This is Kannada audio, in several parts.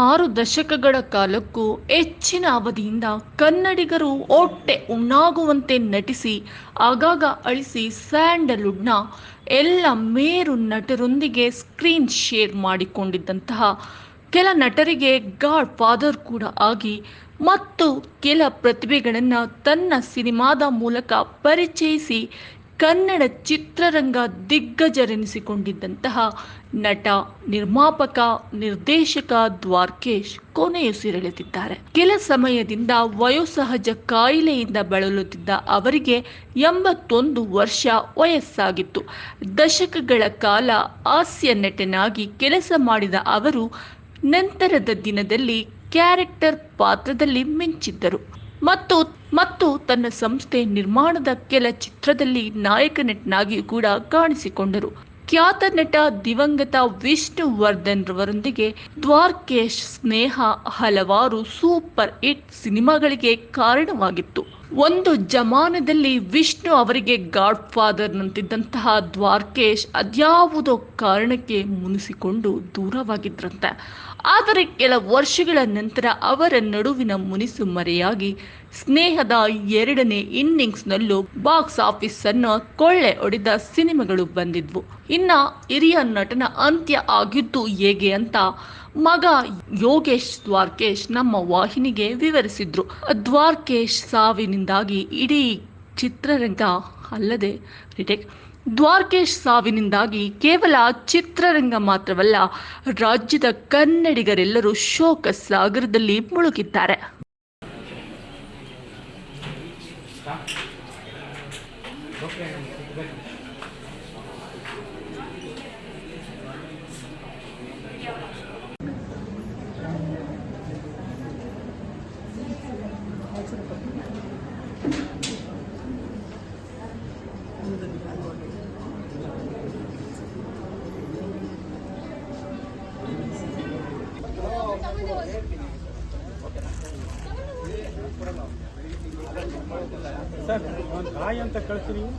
6 ದಶಕಗಳ ಕಾಲಕ್ಕೂ ಹೆಚ್ಚಿನ ಅವಧಿಯಿಂದ ಕನ್ನಡಿಗರು ಹೊಟ್ಟೆ ಉಣ್ಣಾಗುವಂತೆ ನಟಿಸಿ ಆಗಾಗ ಅಳಿಸಿ ಸ್ಯಾಂಡಲ್ವುಡ್ನ ಎಲ್ಲ ಮೇರು ನಟರೊಂದಿಗೆ ಸ್ಕ್ರೀನ್ ಶೇರ್ ಮಾಡಿಕೊಂಡಿದ್ದಂತಹ ಕೆಲ ನಟರಿಗೆ ಗಾಡ್ ಫಾದರ್ ಕೂಡ ಆಗಿ ಮತ್ತು ಕೆಲ ಪ್ರತಿಭೆಗಳನ್ನು ತನ್ನ ಸಿನಿಮಾದ ಮೂಲಕ ಪರಿಚಯಿಸಿ ಕನ್ನಡ ಚಿತ್ರರಂಗ ದಿಗ್ಗಜರೆನಿಸಿಕೊಂಡಿದ್ದಂತಹ ನಟ, ನಿರ್ಮಾಪಕ, ನಿರ್ದೇಶಕ ದ್ವಾರಕೀಶ್ ಕೊನೆಯುಸಿರೆಳೆದಿದ್ದಾರೆ. ಕೆಲ ಸಮಯದಿಂದ ವಯೋಸಹಜ ಕಾಯಿಲೆಯಿಂದ ಬಳಲುತ್ತಿದ್ದ ಅವರಿಗೆ 81 ವರ್ಷ ವಯಸ್ಸಾಗಿತ್ತು. ದಶಕಗಳ ಕಾಲ ಹಾಸ್ಯ ನಟನಾಗಿ ಕೆಲಸ ಮಾಡಿದ ಅವರು ನಂತರದ ದಿನದಲ್ಲಿ ಕ್ಯಾರೆಕ್ಟರ್ ಪಾತ್ರದಲ್ಲಿ ಮಿಂಚಿದ್ದರು ಮತ್ತು ತನ್ನ ಸಂಸ್ಥೆ ನಿರ್ಮಾಣದ ಕೆಲ ಚಿತ್ರದಲ್ಲಿ ನಾಯಕ ನಟನಾಗಿ ಕೂಡ ಕಾಣಿಸಿಕೊಂಡರು. ಖ್ಯಾತ ನಟ ದಿವಂಗತ ವಿಷ್ಣುವರ್ಧನ್ ರವರೊಂದಿಗೆ ದ್ವಾರಕೀಶ್ ಸ್ನೇಹ ಹಲವಾರು ಸೂಪರ್ ಹಿಟ್ ಸಿನಿಮಾಗಳಿಗೆ ಕಾರಣವಾಗಿತ್ತು. ಒಂದು ಜಮಾನದಲ್ಲಿ ವಿಷ್ಣು ಅವರಿಗೆ ಗಾಡ್ ಫಾದರ್ ನಂತಿದ್ದಂತಹ ದ್ವಾರಕೀಶ್ ಅದ್ಯಾವುದೋ ಕಾರಣಕ್ಕೆ ಮುನಿಸಿಕೊಂಡು ದೂರವಾಗಿದ್ರಂತೆ. ಆದರೆ ಕೆಲ ವರ್ಷಗಳ ನಂತರ ಅವರ ನಡುವಿನ ಮುನಿಸು ಮರೆಯಾಗಿ ಸ್ನೇಹದ 2ನೇ ಇನ್ನಿಂಗ್ಸ್ನಲ್ಲೂ ಬಾಕ್ಸ್ ಆಫೀಸ್ ಅನ್ನು ಕೊಳ್ಳೆ ಹೊಡೆದ ಸಿನಿಮಾಗಳು ಬಂದಿದ್ವು. ಇನ್ನ ಹಿರಿಯ ನಟನ ಅಂತ್ಯ ಆಗಿದ್ದು ಹೇಗೆ ಅಂತ ಮಗ ಯೋಗೇಶ್ ದ್ವಾರಕೀಶ್ ನಮ್ಮ ವಾಹಿನಿಗೆ ವಿವರಿಸಿದ್ರು. ದ್ವಾರಕೀಶ್ ಸಾವಿನಿಂದಾಗಿ ಇಡೀ ಚಿತ್ರರಂಗ ಅಲ್ಲದೆ ದ್ವಾರಕೀಶ್ ಸಾವಿನಿಂದಾಗಿ ಕೇವಲ ಚಿತ್ರರಂಗ ಮಾತ್ರವಲ್ಲ, ರಾಜ್ಯದ ಕನ್ನಡಿಗರೆಲ್ಲರೂ ಶೋಕ ಸಾಗರದಲ್ಲಿ ಮುಳುಗಿದ್ದಾರೆ. ಸರ್ ಒಂದು ಹಾಯ್ ಅಂತ ಕಳಿಸಿ ನೀವು.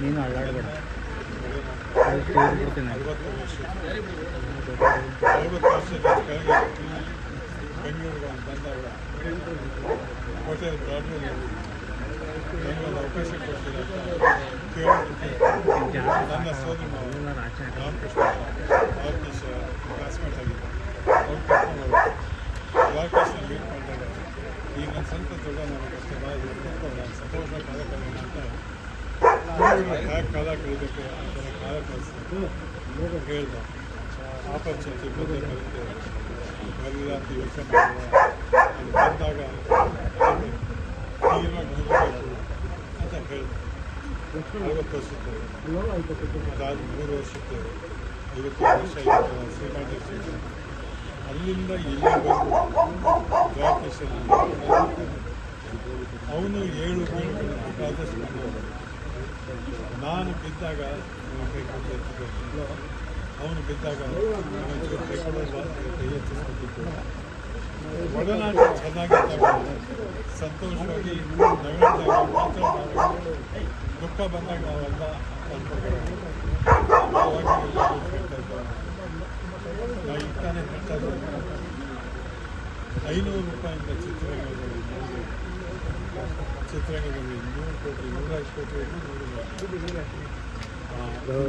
ನೀನು ಅಲ್ಲಾಡಬೇಡ. 50 ವರ್ಷದ ಬೆಂಗಳೂರಿಗೆ ಬಂದಾಗ ಹೋಟೆಲ್ ಪ್ರಾಬ್ಲಮ್ ನನಗೊಂದು ಅವಕಾಶ ಕೊಡ್ತೀನಿ. ನನ್ನ ಸೋದರ ರಾಮಕೃಷ್ಣ ದ್ವಾರಕೀಶ್ ಕ್ಲಾಸ್ಮೇಟ್ ಆಗಿದ್ದೆ. ಅವ್ರು ಕರ್ಕೊಂಡು ದ್ವಾರಕೀಶ್ನ ಮೀಟ್ ಮಾಡಿದಾಗ ಈಗ ನನ್ನ ಸ್ವಂತ ದೊಡ್ಡ ನನಗೆ ಅಷ್ಟೇ ನಾನು ಸಂತೋಷ ಕಾಲ ಕಳಿಬೇಕು ಅಂತ ಕಾಲ ಕಳಿಸ್ತೀನಿ ಹೇಳ್ದೆ. ಆಪರ್ಚುನಿಟಿ ಬಂದೇ ಬರುತ್ತೆ ಬರಲಿಲ್ಲ ಅಂತ ಯೋಚನೆ ಮಾಡಿದೆ. ಅದು ಬಂದಾಗ ತೀರ್ಮಾನ ಹೋಗಬೇಕು ಅಂತ ಹೇಳಿದೆ. 50 ವರ್ಷದ್ದು ಅದಾದ 3 ವರ್ಷದ್ದು 55 ವರ್ಷ ಆಯಿತು ಸಿನಿಮಾ ಇಂಡಸ್ಟ್ರಿ. ಅಲ್ಲಿಂದ ಇಲ್ಲಿವರೆಗೂ ದ್ವಾರಕೀಶಲ್ಲಿ ಅವನು 7 ಗೇಮ್ಗಳನ್ನು ಬೇಕಾದಷ್ಟು ನಾನು ಬಿದ್ದಾಗ ಕೈ ಕೊಟ್ಟಿದ್ದು, ಅವನು ಬಿದ್ದಾಗ ಕೈ ಕೊಡೋದು ಕೈ ಹೆಚ್ಚಿಸ್ಕೊಟ್ಟಿದ್ದು. ಒಡನಾಟ ಚೆನ್ನಾಗಿದ್ದಾಗ ಸಂತೋಷವಾಗಿ ನಗರದಾಗ ಮಾತಾಡೋದು ದುಃಖ ಬಂದಾಗ ನಾವೆಲ್ಲ ತಂದ್ಕೊಡ್ಬೇಕು. ಯಾವಾಗ ಎಲ್ಲ ಹೇಳ್ತಾ ಇದ್ದೇವೆ. ನಾವು ಈಗ ತಾನೇ ಹೇಳ್ತಾ ಇದ್ದೀವಿ, 500 ರೂಪಾಯಿಂದ ಚಿತ್ರರಂಗದಲ್ಲಿ 100 ಕೋಟಿ 105 ಕೋಟಿ